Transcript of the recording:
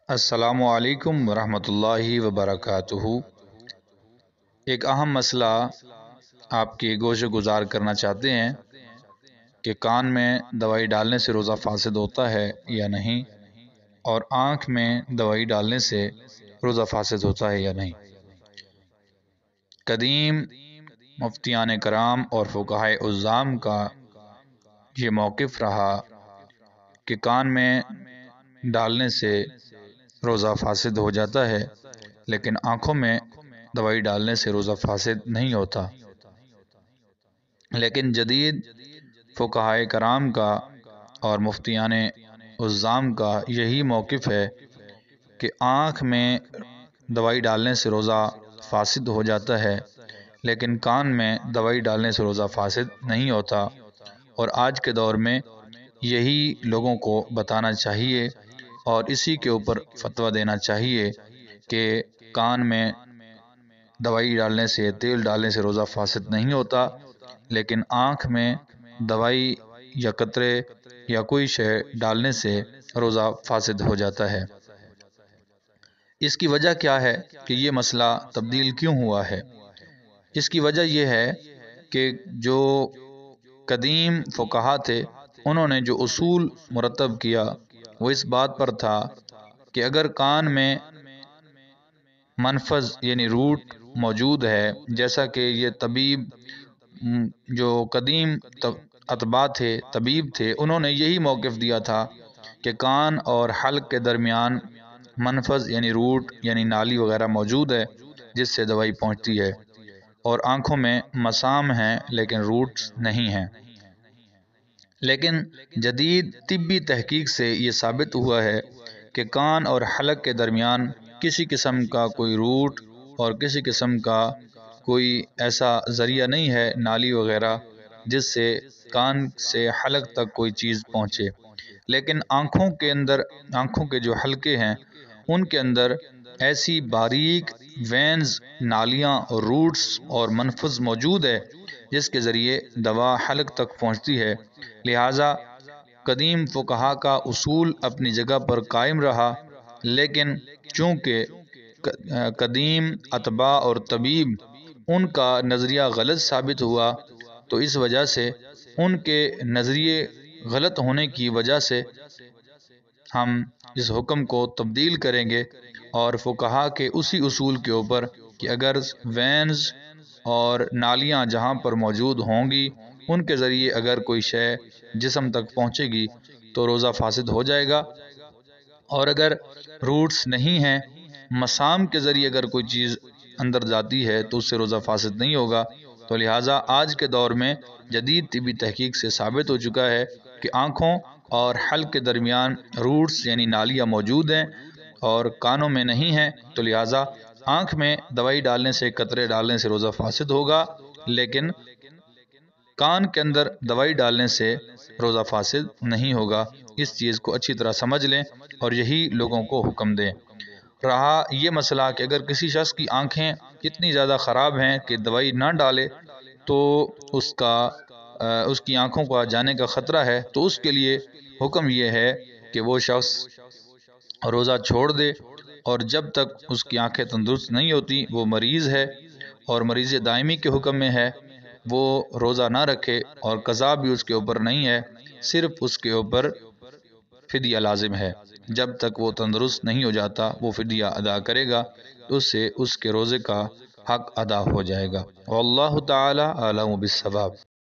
السلام علیکم ورحمۃ اللہ وبرکاتہ۔ ایک اہم مسئلہ آپ کی گوش گزار کرنا چاہتے ہیں کہ کان میں دوائی ڈالنے سے روزہ فاسد ہوتا ہے یا نہیں، اور آنکھ میں دوائی ڈالنے سے روزہ فاسد ہوتا ہے یا نہیں۔ قدیم مفتیان کرام اور فقہائے عظام کا یہ موقف رہا کہ کان میں ڈالنے سے روزہ فاسد ہو جاتا ہے، لیکن آنکھوں میں دوائی ڈالنے سے روزہ فاسد نہیں ہوتا۔ لیکن جدید فقہائے کرام کا اور مفتیان عظام کا یہی موقف ہے کہ آنکھ میں دوائی ڈالنے سے روزہ فاسد ہو جاتا ہے، لیکن کان میں دوائی ڈالنے سے روزہ فاسد نہیں ہوتا۔ اور آج کے دور میں یہی لوگوں کو بتانا چاہیے اور اسی کے اوپر فتویٰ دینا چاہیے کہ کان میں دوائی ڈالنے سے، تیل ڈالنے سے روزہ فاسد نہیں ہوتا، لیکن آنکھ میں دوائی یا قطرے یا کوئی شے ڈالنے سے روزہ فاسد ہو جاتا ہے۔ اس کی وجہ کیا ہے کہ یہ مسئلہ تبدیل کیوں ہوا ہے؟ اس کی وجہ یہ ہے کہ جو قدیم فقہا تھے، انہوں نے جو اصول مرتب کیا وہ اس بات پر تھا کہ اگر کان میں منفذ یعنی روٹ موجود ہے، جیسا کہ یہ طبیب جو قدیم اطباء تھے، طبیب تھے، انہوں نے یہی موقف دیا تھا کہ کان اور حلق کے درمیان منفذ یعنی روٹ یعنی نالی وغیرہ موجود ہے جس سے دوائی پہنچتی ہے، اور آنکھوں میں مسام ہیں لیکن روٹس نہیں ہیں۔ لیکن جدید طبی تحقیق سے یہ ثابت ہوا ہے کہ کان اور حلق کے درمیان کسی قسم کا کوئی روٹ اور کسی قسم کا کوئی ایسا ذریعہ نہیں ہے، نالی وغیرہ، جس سے کان سے حلق تک کوئی چیز پہنچے۔ لیکن آنکھوں کے اندر، آنکھوں کے جو حلقے ہیں ان کے اندر ایسی باریک وینز، نالیاں اور روٹس اور منفذ موجود ہے جس کے ذریعے دوا حلق تک پہنچتی ہے۔ لہٰذا قدیم فقہا کا اصول اپنی جگہ پر قائم رہا، لیکن چونکہ قدیم اطباء اور طبیب ان کا نظریہ غلط ثابت ہوا، تو اس وجہ سے ان کے نظریے غلط ہونے کی وجہ سے ہم اس حکم کو تبدیل کریں گے اور فقہا کے اسی اصول کے اوپر کہ اگر وینز اور نالیاں جہاں پر موجود ہوں گی ان کے ذریعے اگر کوئی شے جسم تک پہنچے گی تو روزہ فاسد ہو جائے گا، اور اگر روٹس نہیں ہیں، مسام کے ذریعے اگر کوئی چیز اندر جاتی ہے تو اس سے روزہ فاسد نہیں ہوگا۔ تو لہٰذا آج کے دور میں جدید طبی تحقیق سے ثابت ہو چکا ہے کہ آنکھوں اور حلق کے درمیان روٹس یعنی نالیاں موجود ہیں اور کانوں میں نہیں ہیں، تو لہٰذا آنکھ میں دوائی ڈالنے سے، قطرے ڈالنے سے روزہ فاسد ہوگا، لیکن کان کے اندر دوائی ڈالنے سے روزہ فاسد نہیں ہوگا۔ اس چیز کو اچھی طرح سمجھ لیں اور یہی لوگوں کو حکم دیں۔ رہا یہ مسئلہ کہ اگر کسی شخص کی آنکھیں اتنی زیادہ خراب ہیں کہ دوائی نہ ڈالے تو اس کی آنکھوں کو جانے کا خطرہ ہے، تو اس کے لیے حکم یہ ہے کہ وہ شخص روزہ چھوڑ دے، اور جب تک اس کی آنکھیں تندرست نہیں ہوتی وہ مریض ہے اور مریض دائمی کے حکم میں ہے، وہ روزہ نہ رکھے اور قضا بھی اس کے اوپر نہیں ہے، صرف اس کے اوپر فدیہ لازم ہے۔ جب تک وہ تندرست نہیں ہو جاتا وہ فدیہ ادا کرے گا، اس سے اس کے روزے کا حق ادا ہو جائے گا۔ واللہ تعالی اعلم بالصواب۔